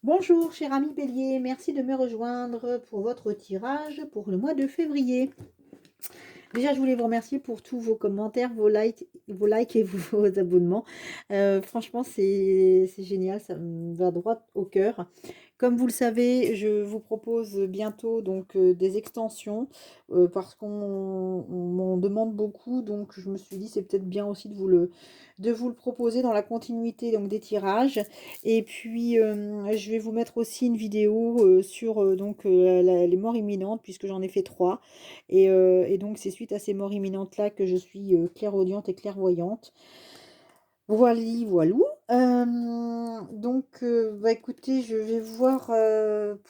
Bonjour, cher ami Bélier, merci de me rejoindre pour votre tirage pour le mois de février. Déjà, je voulais vous remercier pour tous vos commentaires, vos likes et vos abonnements. Franchement, c'est génial, ça me va droit au cœur. Comme vous le savez, je vous propose bientôt donc des extensions parce qu'on m'en demande beaucoup. Donc, je me suis dit, c'est peut-être bien aussi de vous le proposer dans la continuité donc, des tirages. Et puis, je vais vous mettre aussi une vidéo sur donc, les morts imminentes puisque j'en ai fait 3. Et donc, c'est suite à ces morts imminentes-là que je suis clairaudiente et clairvoyante. Voili, voilou. Donc, bah, écoutez, je vais voir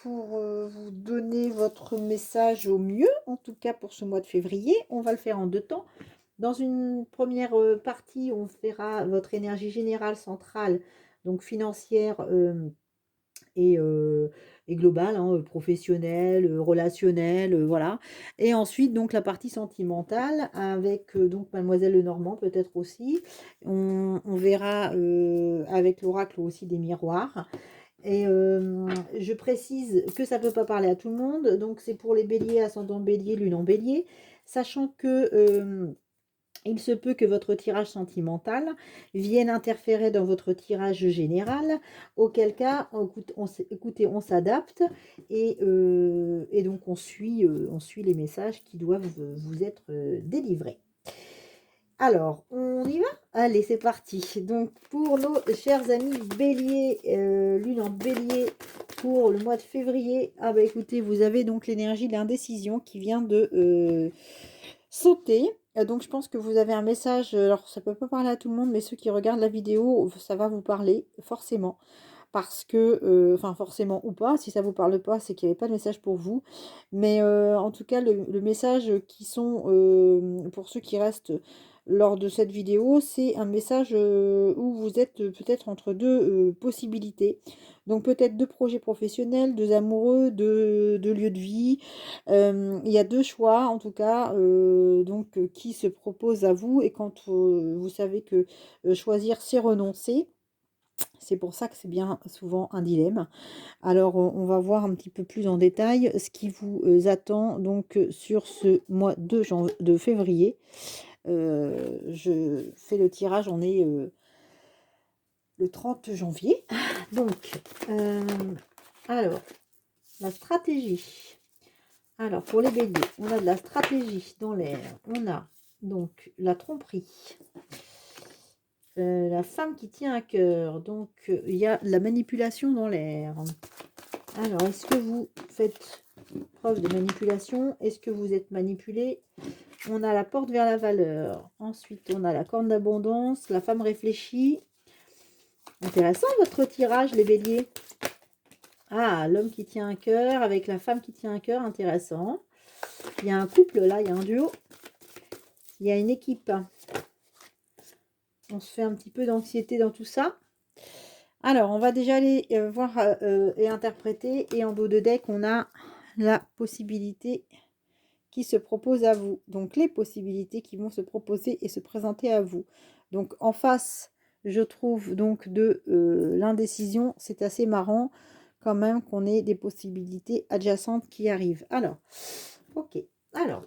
pour vous donner votre message au mieux, en tout cas pour ce mois de février. On va le faire en 2 temps. Dans une première partie, on verra votre énergie générale centrale, donc financière, et global, hein, professionnel, relationnel, voilà. Et ensuite, donc, la partie sentimentale avec donc Mademoiselle Lenormand, peut-être aussi. On verra avec l'oracle aussi des miroirs. Et je précise que ça ne peut pas parler à tout le monde. Donc, c'est pour les béliers, ascendant bélier, lune en bélier. Sachant que il se peut que votre tirage sentimental vienne interférer dans votre tirage général, auquel cas, écoutez, on s'adapte et donc on suit les messages qui doivent vous être délivrés. Alors, on y va? Allez, c'est parti. Donc, pour nos chers amis bélier, lune en bélier, pour le mois de février, ah bah écoutez, vous avez donc l'énergie de l'indécision qui vient de sauter. Donc, je pense que vous avez un message, alors ça peut pas parler à tout le monde, mais ceux qui regardent la vidéo, ça va vous parler, forcément. Parce que, enfin forcément ou pas, si ça vous parle pas, c'est qu'il n'y avait pas de message pour vous. Mais en tout cas, le message qui sont, pour ceux qui restent lors de cette vidéo, c'est un message où vous êtes peut-être entre deux possibilités. Donc peut-être deux projets professionnels, deux amoureux, deux lieux de vie. Il y a deux choix, en tout cas, donc qui se proposent à vous. Et quand vous savez que choisir, c'est renoncer. C'est pour ça que c'est bien souvent un dilemme. Alors, on va voir un petit peu plus en détail ce qui vous attend donc sur ce mois de février. Je fais le tirage, on est le 30 janvier. Donc, alors, la stratégie. Alors, pour les béliers, on a de la stratégie dans l'air. On a donc la tromperie. La femme qui tient à cœur. Donc, il y a de la manipulation dans l'air. Alors, est-ce que vous faites preuve de manipulation? Est-ce que vous êtes manipulé? On a la porte vers la valeur. Ensuite, on a la corne d'abondance, la femme réfléchie. Intéressant votre tirage, les béliers. Ah, l'homme qui tient un cœur avec la femme qui tient un cœur, intéressant. Il y a un couple là, il y a un duo. Il y a une équipe. On se fait un petit peu d'anxiété dans tout ça. Alors, on va déjà aller voir et interpréter. Et en dos de deck, on a la possibilité qui se propose à vous. Donc, les possibilités qui vont se proposer et se présenter à vous. Donc, en face, je trouve donc de l'indécision. C'est assez marrant quand même qu'on ait des possibilités adjacentes qui arrivent. Alors, ok. Alors,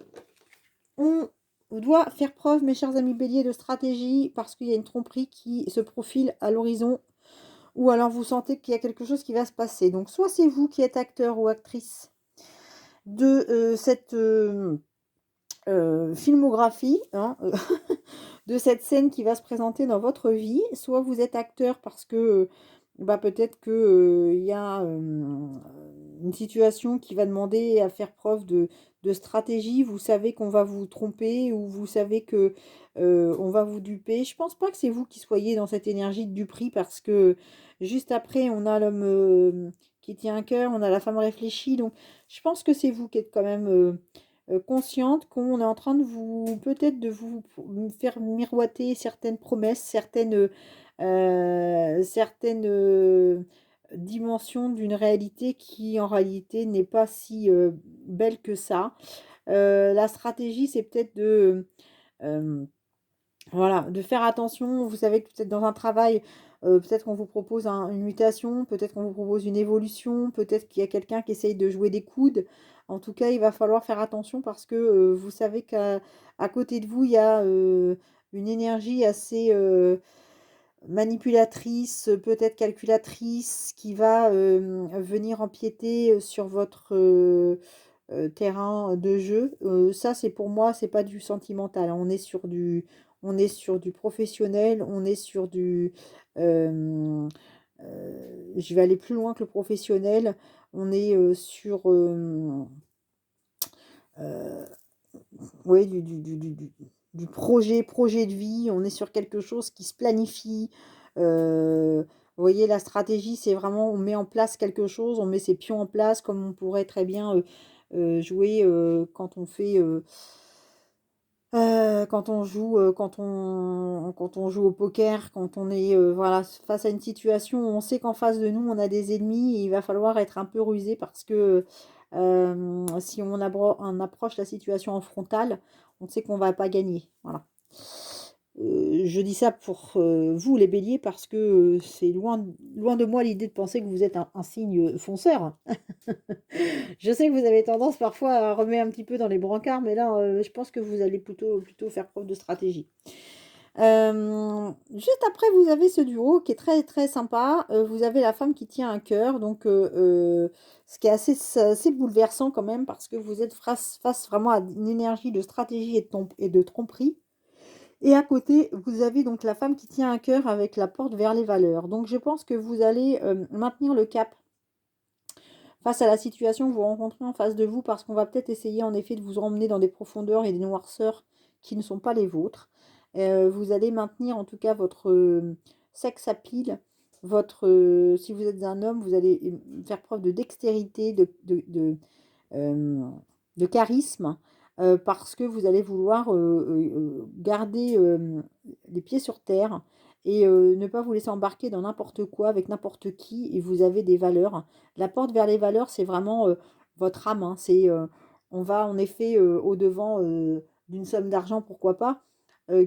on doit faire preuve, mes chers amis béliers, de stratégie parce qu'il y a une tromperie qui se profile à l'horizon ou alors vous sentez qu'il y a quelque chose qui va se passer. Donc, soit c'est vous qui êtes acteur ou actrice de cette filmographie, hein, de cette scène qui va se présenter dans votre vie, soit vous êtes acteur parce que bah, peut-être que il y a une situation qui va demander à faire preuve de stratégie. Vous savez qu'on va vous tromper ou vous savez que on va vous duper. Je pense pas que c'est vous qui soyez dans cette énergie de duperie parce que juste après on a l'homme qui tient un cœur, on a la femme réfléchie. Donc je pense que c'est vous qui êtes quand même consciente qu'on est en train de vous, peut-être de vous faire miroiter certaines promesses, certaines dimensions d'une réalité qui en réalité n'est pas si belle que ça. La stratégie, c'est peut-être de, voilà, de faire attention. Vous savez que vous êtes dans un travail peut-être qu'on vous propose une mutation, peut-être qu'on vous propose une évolution, peut-être qu'il y a quelqu'un qui essaye de jouer des coudes. En tout cas, il va falloir faire attention parce que vous savez qu'à côté de vous, il y a une énergie assez manipulatrice, peut-être calculatrice, qui va venir empiéter sur votre terrain de jeu. Ça, c'est pour moi, c'est pas du sentimental, hein. On est sur du professionnel, on est sur du, je vais aller plus loin que le professionnel. On est sur, euh, ouais, du projet de vie. On est sur quelque chose qui se planifie. Vous voyez, la stratégie, c'est vraiment, on met en place quelque chose, on met ses pions en place, comme on pourrait très bien jouer quand on joue au poker, quand on est voilà, face à une situation où on sait qu'en face de nous, on a des ennemis et il va falloir être un peu rusé parce que si on approche la situation en frontal, on sait qu'on ne va pas gagner. Voilà. Je dis ça pour vous, les béliers, parce que c'est loin de moi l'idée de penser que vous êtes un signe fonceur. Je sais que vous avez tendance parfois à remettre un petit peu dans les brancards, mais là, je pense que vous allez plutôt faire preuve de stratégie. Juste après, vous avez ce duo qui est très très sympa. Vous avez la femme qui tient un cœur, donc ce qui est assez bouleversant quand même, parce que vous êtes face vraiment à une énergie de stratégie et de tromperie. Et à côté, vous avez donc la femme qui tient un cœur avec la porte vers les valeurs. Donc je pense que vous allez maintenir le cap face à la situation que vous rencontrez en face de vous, parce qu'on va peut-être essayer en effet de vous emmener dans des profondeurs et des noirceurs qui ne sont pas les vôtres. Vous allez maintenir en tout cas votre sex appeal, si vous êtes un homme, vous allez faire preuve de dextérité, euh, de charisme, parce que vous allez vouloir garder les pieds sur terre et ne pas vous laisser embarquer dans n'importe quoi avec n'importe qui, et vous avez des valeurs. La porte vers les valeurs, c'est vraiment votre âme, hein. On va en effet au-devant d'une somme d'argent, pourquoi pas,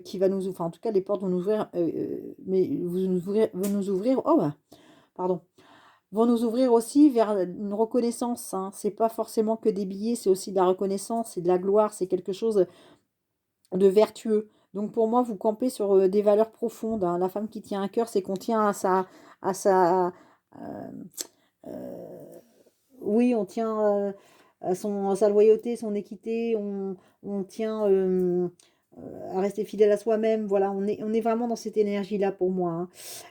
qui va nous, enfin en tout cas les portes vont nous ouvrir, mais vont nous ouvrir, oh bah, pardon, vont nous ouvrir aussi vers une reconnaissance, hein. C'est pas forcément que des billets, c'est aussi de la reconnaissance, c'est de la gloire, c'est quelque chose de vertueux. Donc pour moi, vous campez sur des valeurs profondes, hein. La femme qui tient un cœur, c'est qu'on tient à sa, euh, euh, oui, on tient à sa loyauté, son équité, on tient à rester fidèle à soi-même. Voilà, on est vraiment dans cette énergie-là pour moi, hein.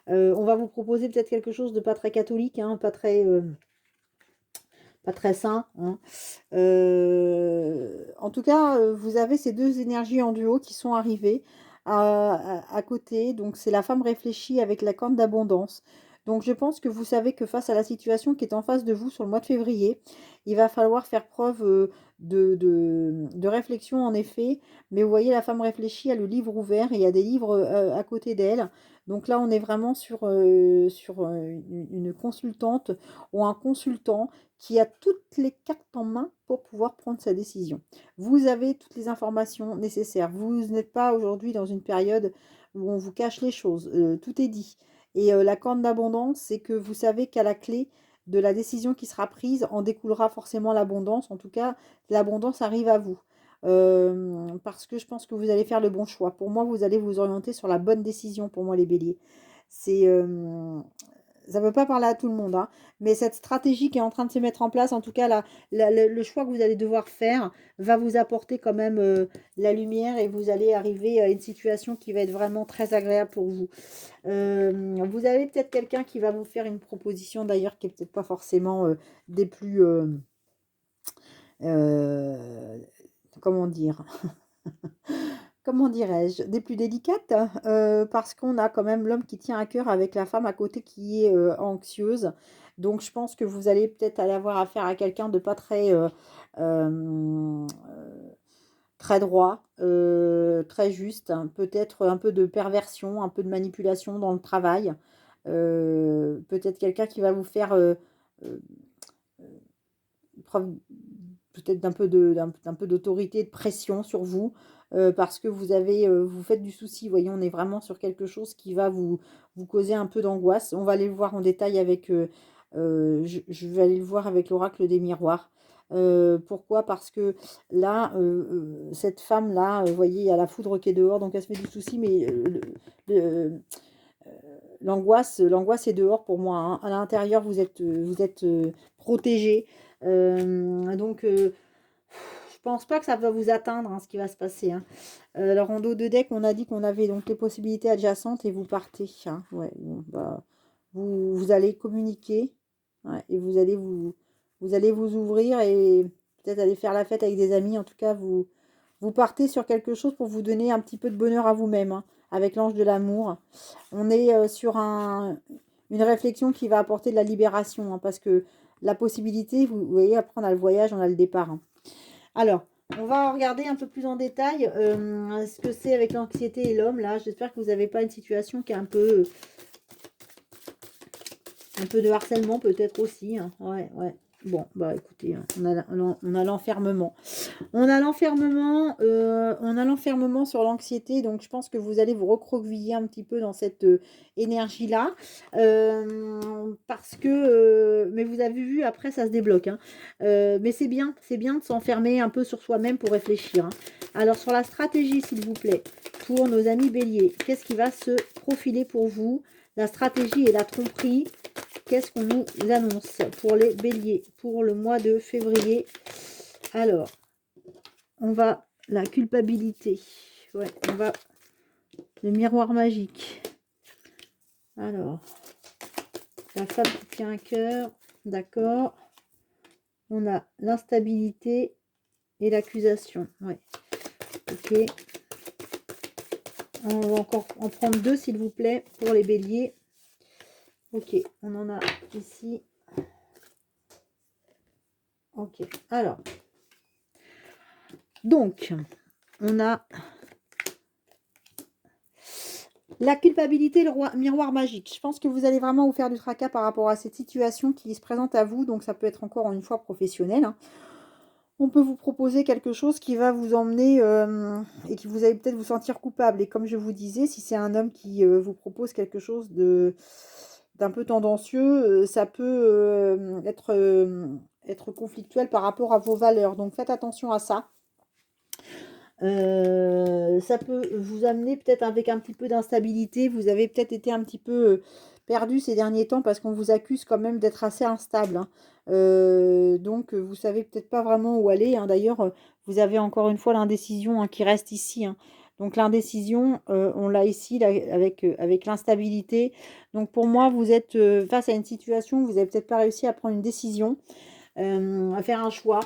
On va vous proposer peut-être quelque chose de pas très catholique, hein, pas très sain, hein. En tout cas, vous avez ces deux énergies en duo qui sont arrivées à côté. Donc, c'est la femme réfléchie avec la corne d'abondance. Donc, je pense que vous savez que face à la situation qui est en face de vous sur le mois de février, il va falloir faire preuve de réflexion, en effet. Mais vous voyez, la femme réfléchit, a le livre ouvert et il y a des livres à côté d'elle. Donc là, on est vraiment sur une consultante ou un consultant qui a toutes les cartes en main pour pouvoir prendre sa décision. Vous avez toutes les informations nécessaires. Vous n'êtes pas aujourd'hui dans une période où on vous cache les choses. Tout est dit. Et la corne d'abondance, c'est que vous savez qu'à la clé de la décision qui sera prise, en découlera forcément l'abondance. En tout cas, l'abondance arrive à vous. Parce que je pense que vous allez faire le bon choix. Pour moi, vous allez vous orienter sur la bonne décision, pour moi, les béliers. C'est ça ne veut pas parler à tout le monde, hein, mais cette stratégie qui est en train de se mettre en place, en tout cas, le choix que vous allez devoir faire va vous apporter quand même la lumière et vous allez arriver à une situation qui va être vraiment très agréable pour vous. Vous avez peut-être quelqu'un qui va vous faire une proposition d'ailleurs qui est peut-être pas forcément des plus... euh, comment dire? Comment dirais-je, des plus délicates, parce qu'on a quand même l'homme qui tient à cœur avec la femme à côté qui est anxieuse. Donc je pense que vous allez peut-être aller avoir affaire à quelqu'un de pas très, très droit, très juste, hein. Peut-être un peu de perversion, un peu de manipulation dans le travail. Peut-être quelqu'un qui va vous faire euh, preuve peut-être d'un peu d'autorité, de pression sur vous. parce que vous faites du souci. Vous voyez, on est vraiment sur quelque chose qui va vous causer un peu d'angoisse. On va aller le voir en détail avec, je vais aller le voir avec l'oracle des miroirs. Pourquoi? Parce que là, cette femme-là, vous voyez, il y a la foudre qui est dehors, donc elle se fait du souci, mais le- l'angoisse est dehors pour moi, hein. À l'intérieur, vous êtes protégé. Donc, je pense pas que ça va vous atteindre, hein, ce qui va se passer, hein. Alors, en dos de deck, on a dit qu'on avait donc les possibilités adjacentes et vous partez, hein. Ouais, bon, bah, vous allez communiquer, ouais, et vous allez vous ouvrir et peut-être aller faire la fête avec des amis. En tout cas, vous partez sur quelque chose pour vous donner un petit peu de bonheur à vous-même, hein, avec l'ange de l'amour. On est sur une réflexion qui va apporter de la libération, hein, parce que la possibilité, vous voyez, après on a le voyage, on a le départ, hein. Alors, on va regarder un peu plus en détail ce que c'est avec l'anxiété et l'homme, là. J'espère que vous n'avez pas une situation qui est un peu de harcèlement peut-être aussi, hein. Ouais, ouais. Bon, bah écoutez, hein, on a l'enfermement. On a l'enfermement sur l'anxiété, donc je pense que vous allez vous recroqueviller un petit peu dans cette énergie-là. Parce que, mais vous avez vu, après ça se débloque, hein. Mais c'est bien de s'enfermer un peu sur soi-même pour réfléchir, hein. Alors sur la stratégie, s'il vous plaît, pour nos amis béliers, qu'est-ce qui va se profiler pour vous? La stratégie et la tromperie. Qu'est-ce qu'on nous annonce pour les béliers pour le mois de février? Alors, on va la culpabilité. Ouais, on va le miroir magique. Alors, la femme qui tient un cœur. D'accord. On a l'instabilité et l'accusation. Ouais. Ok. On va encore en prendre deux, s'il vous plaît, pour les béliers. Ok, on en a ici. Ok, alors. Donc, on a la culpabilité, le miroir magique. Je pense que vous allez vraiment vous faire du tracas par rapport à cette situation qui se présente à vous. Donc, ça peut être encore une fois professionnel, hein. On peut vous proposer quelque chose qui va vous emmener et qui vous allez peut-être vous sentir coupable. Et comme je vous disais, si c'est un homme qui vous propose quelque chose d'un peu tendancieux, ça peut être conflictuel par rapport à vos valeurs. Donc, faites attention à ça. Ça peut vous amener peut-être avec un petit peu d'instabilité. Vous avez peut-être été un petit peu perdu ces derniers temps parce qu'on vous accuse quand même d'être assez instable, hein. Donc, vous savez peut-être pas vraiment où aller, hein. D'ailleurs, vous avez encore une fois l'indécision, hein, qui reste ici, hein. Donc, l'indécision, on l'a ici là, avec l'instabilité. Donc, pour moi, vous êtes face à une situation où vous n'avez peut-être pas réussi à prendre une décision, à faire un choix.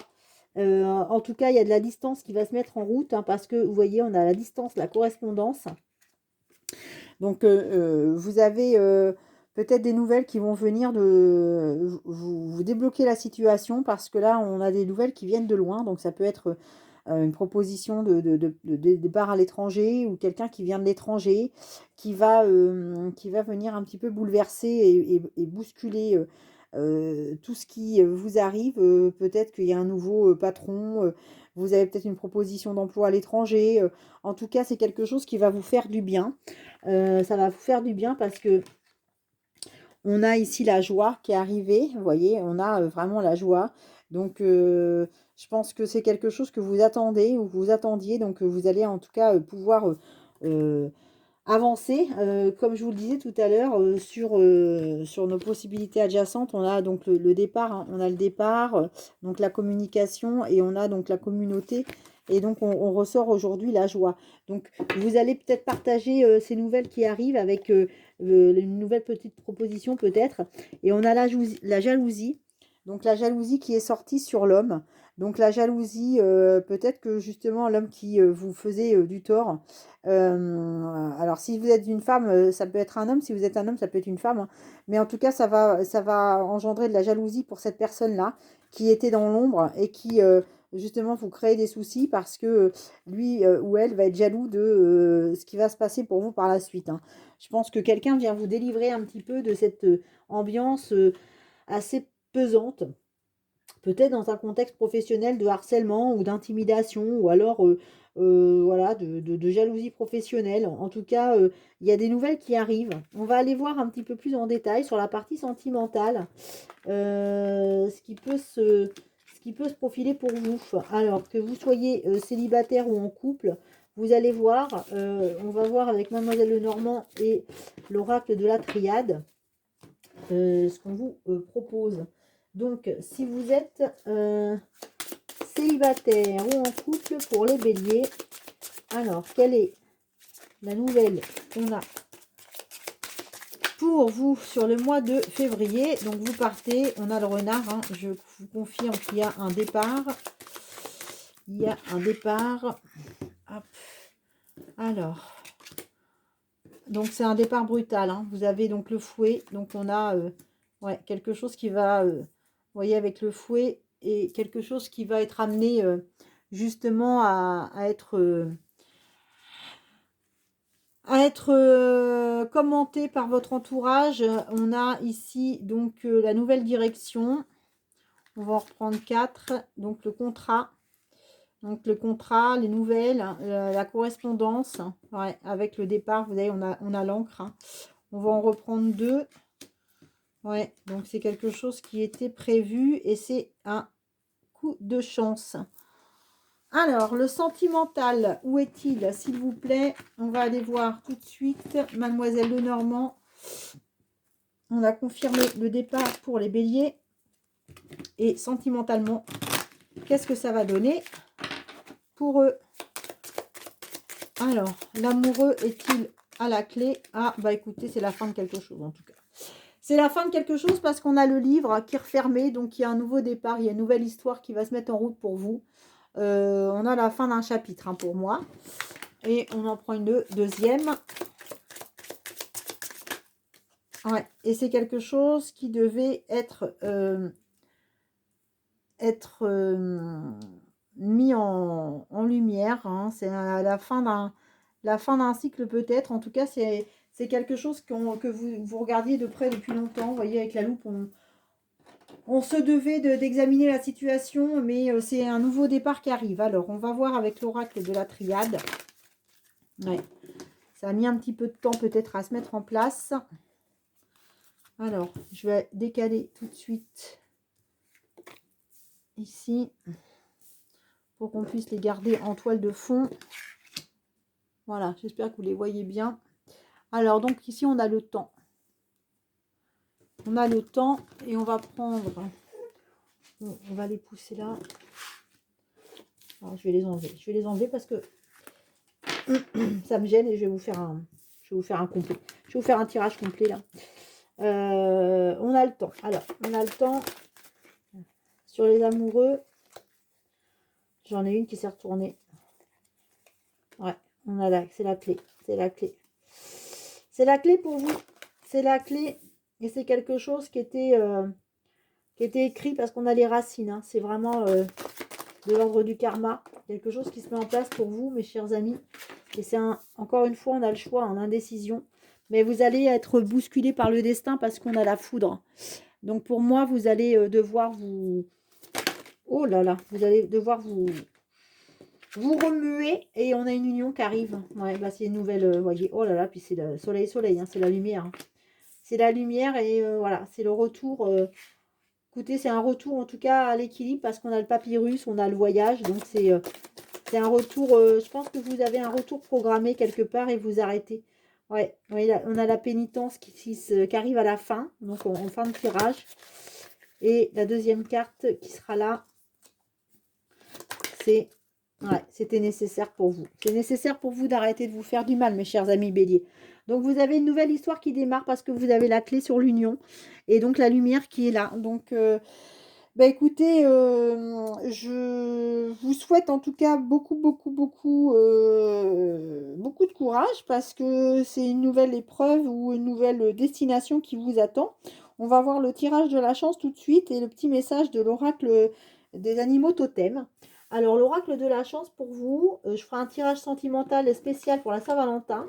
En tout cas, il y a de la distance qui va se mettre en route, hein, parce que vous voyez, on a la distance, la correspondance. Donc, vous avez peut-être des nouvelles qui vont venir vous débloquer la situation, parce que là, on a des nouvelles qui viennent de loin. Donc, ça peut être une proposition de départ à l'étranger, ou quelqu'un qui vient de l'étranger, qui va venir un petit peu bouleverser et bousculer tout ce qui vous arrive. Peut-être qu'il y a un nouveau patron, vous avez peut-être une proposition d'emploi à l'étranger. En tout cas, c'est quelque chose qui va vous faire du bien. Ça va vous faire du bien parce que on a ici la joie qui est arrivée. Vous voyez, on a vraiment la joie. Donc, je pense que c'est quelque chose que vous attendez ou que vous attendiez. Donc, vous allez en tout cas pouvoir euh, avancer. Comme je vous le disais tout à l'heure, sur nos possibilités adjacentes, on a donc le départ, hein. On a le départ, donc la communication, et on a donc la communauté. Et donc, on ressort aujourd'hui la joie. Donc, vous allez peut-être partager ces nouvelles qui arrivent avec une nouvelle petite proposition peut-être. Et on a la jalousie. Donc, la jalousie qui est sortie sur l'homme. Donc, la jalousie, peut-être que justement, l'homme qui vous faisait du tort. Alors, si vous êtes une femme, ça peut être un homme. Si vous êtes un homme, ça peut être une femme, hein. Mais en tout cas, ça va engendrer de la jalousie pour cette personne-là qui était dans l'ombre et qui, justement, vous crée des soucis parce que lui ou elle va être jaloux de ce qui va se passer pour vous par la suite, hein. Je pense que quelqu'un vient vous délivrer un petit peu de cette ambiance assez pesante. peut-être dans un contexte professionnel de harcèlement ou d'intimidation, ou alors voilà, de jalousie professionnelle. En tout cas, il y a des nouvelles qui arrivent. On va aller voir un petit peu plus en détail sur la partie sentimentale, ce qui peut se profiler pour vous. Alors, que vous soyez célibataire ou en couple, vous allez voir, on va voir avec Mademoiselle Lenormand et l'oracle de la triade, ce qu'on vous propose. Donc, si vous êtes célibataire ou en couple pour les béliers, alors, quelle est la nouvelle qu'on a pour vous sur le mois de février? Donc, vous partez, on a le renard, hein, je vous confirme qu'il y a un départ. Il y a un départ. Hop. Alors, donc c'est un départ brutal, hein. Vous avez donc le fouet, donc on a ouais, quelque chose qui va, vous voyez, avec le fouet, et quelque chose qui va être amené justement à être commenté par votre entourage. On a ici donc la nouvelle direction. On va en reprendre 4. Donc le contrat. Donc le contrat, les nouvelles, la correspondance, ouais, avec le départ, vous voyez, on a l'encre, hein. On va en reprendre 2. Ouais, donc c'est quelque chose qui était prévu et c'est un coup de chance. Alors, le sentimental, où est-il, s'il vous plaît? On va aller voir tout de suite. Mademoiselle Lenormand, on a confirmé le départ pour les béliers. Et sentimentalement, qu'est-ce que ça va donner pour eux? Alors, l'amoureux est-il à la clé? Ah, bah écoutez, c'est la fin de quelque chose en tout cas. C'est la fin de quelque chose parce qu'on a le livre qui est refermé, donc il y a un nouveau départ, il y a une nouvelle histoire qui va se mettre en route pour vous. On a la fin d'un chapitre, hein, pour moi. Et on en prend une deuxième. Ouais, et c'est quelque chose qui devait être, mis en lumière, hein. C'est la fin d'un cycle peut-être. En tout cas, c'est quelque chose que vous regardiez de près depuis longtemps. Vous voyez, avec la loupe, on se devait d'examiner la situation, mais c'est un nouveau départ qui arrive. Alors, on va voir avec l'oracle de la triade. Ouais. Ça a mis un petit peu de temps peut-être à se mettre en place. Alors, je vais décaler tout de suite ici pour qu'on puisse les garder en toile de fond. Voilà, j'espère que vous les voyez bien. Alors, donc ici, on a le temps. On a le temps et on va prendre... On va les pousser là. Alors, je vais les enlever. Je vais les enlever parce que ça me gêne et je vais vous faire un complet. Je vais vous faire un tirage complet là. On a le temps. Alors, on a le temps sur les amoureux. J'en ai une qui s'est retournée. Ouais, on a là, c'est la clé. C'est la clé. C'est la clé pour vous. C'est la clé. Et c'est quelque chose qui était écrit parce qu'on a les racines, hein. C'est vraiment de l'ordre du karma. Quelque chose qui se met en place pour vous, mes chers amis. Et c'est encore une fois, on a le choix en indécision. Mais vous allez être bousculé par le destin parce qu'on a la foudre. Donc pour moi, vous allez devoir vous... Oh là là, vous allez devoir vous remuer et on a une union qui arrive. Ouais, bah c'est une nouvelle, voyez, oh là là, puis c'est le soleil, hein, c'est la lumière, hein. C'est la lumière et voilà, c'est le retour. Écoutez, c'est un retour en tout cas à l'équilibre parce qu'on a le papyrus, on a le voyage, donc c'est un retour. Je pense que vous avez un retour programmé quelque part et vous arrêtez. Ouais, oui, là, on a la pénitence qui arrive à la fin, donc en fin de tirage. Et la deuxième carte qui sera là, c'est... Ouais, c'était nécessaire pour vous. C'est nécessaire pour vous d'arrêter de vous faire du mal, mes chers amis béliers. Donc, vous avez une nouvelle histoire qui démarre parce que vous avez la clé sur l'union. Et donc, la lumière qui est là. Donc, bah, écoutez, je vous souhaite en tout cas beaucoup, beaucoup, beaucoup, beaucoup de courage parce que c'est une nouvelle épreuve ou une nouvelle destination qui vous attend. On va voir le tirage de la chance tout de suite et le petit message de l'oracle des animaux totems. Alors, l'oracle de la chance pour vous, je ferai un tirage sentimental spécial pour la Saint-Valentin.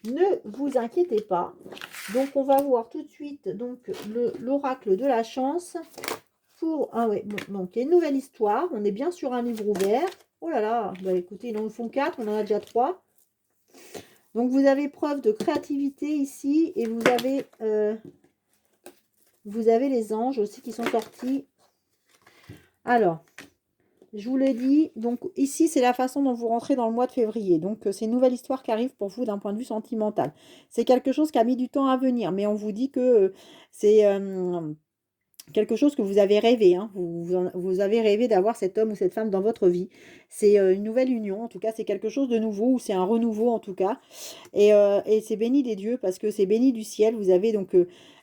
Ne vous inquiétez pas. Donc, on va voir tout de suite donc l'oracle de la chance pour... Ah ouais, bon, donc il y a une nouvelle histoire. On est bien sur un livre ouvert. Oh là là, bah écoutez, ils en font 4, on en a déjà 3. Donc vous avez preuve de créativité ici et vous avez les anges aussi qui sont sortis. Alors, je vous l'ai dit, donc ici c'est la façon dont vous rentrez dans le mois de février. Donc c'est une nouvelle histoire qui arrive pour vous d'un point de vue sentimental. C'est quelque chose qui a mis du temps à venir, mais on vous dit que c'est quelque chose que vous avez rêvé. Hein. Vous avez rêvé d'avoir cet homme ou cette femme dans votre vie. C'est une nouvelle union, en tout cas c'est quelque chose de nouveau, ou c'est un renouveau en tout cas. Et c'est béni des dieux parce que c'est béni du ciel. Vous avez donc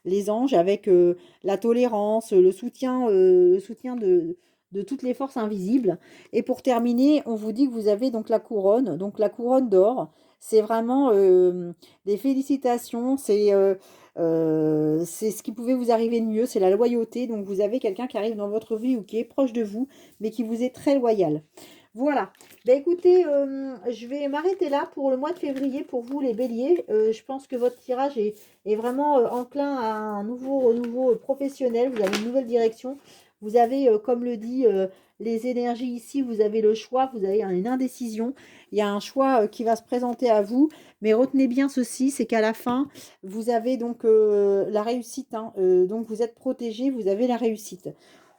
les anges avec la tolérance, le soutien de toutes les forces invisibles. Et pour terminer, on vous dit que vous avez donc la couronne. Donc la couronne d'or, c'est vraiment des félicitations. C'est ce qui pouvait vous arriver de mieux, c'est la loyauté. Donc vous avez quelqu'un qui arrive dans votre vie ou qui est proche de vous, mais qui vous est très loyal. Voilà. Ben écoutez, je vais m'arrêter là pour le mois de février pour vous les béliers. Je pense que votre tirage est vraiment enclin à un nouveau renouveau professionnel. Vous avez une nouvelle direction. Vous avez, comme le dit les énergies ici, vous avez le choix, vous avez une indécision. Il y a un choix qui va se présenter à vous. Mais retenez bien ceci, c'est qu'à la fin, vous avez donc la réussite. Hein. Donc vous êtes protégé, vous avez la réussite.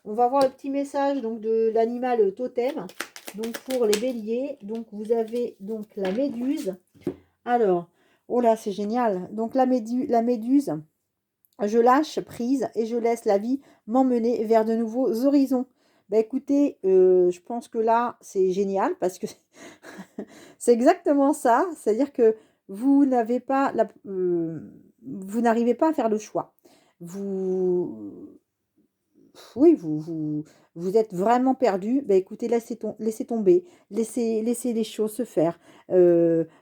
On va voir le petit message donc, de l'animal totem. Donc pour les béliers, donc vous avez donc la méduse. Alors, oh là, c'est génial. Donc la méduse, je lâche prise et je laisse la vie m'emmener vers de nouveaux horizons. Ben écoutez, je pense que là, c'est génial parce que c'est exactement ça. C'est-à-dire que vous n'avez pas vous n'arrivez pas à faire le choix. Vous, oui, vous êtes vraiment perdu. Ben, écoutez, laissez tomber, laissez les choses se faire,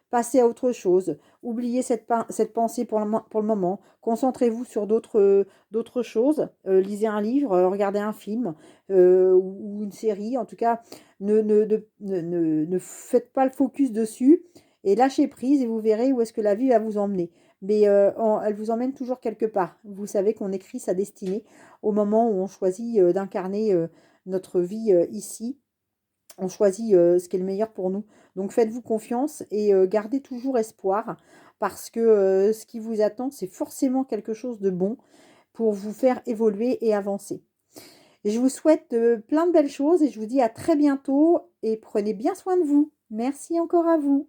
passez à autre chose, oubliez cette pensée pour le moment, concentrez-vous sur d'autres choses, lisez un livre, regardez un film ou une série, en tout cas, ne faites pas le focus dessus et lâchez prise et vous verrez où est-ce que la vie va vous emmener. Mais elle vous emmène toujours quelque part. Vous savez qu'on écrit sa destinée au moment où on choisit d'incarner notre vie ici. On choisit ce qui est le meilleur pour nous. Donc faites-vous confiance et gardez toujours espoir parce que ce qui vous attend, c'est forcément quelque chose de bon pour vous faire évoluer et avancer. Et je vous souhaite plein de belles choses et je vous dis à très bientôt et prenez bien soin de vous. Merci encore à vous.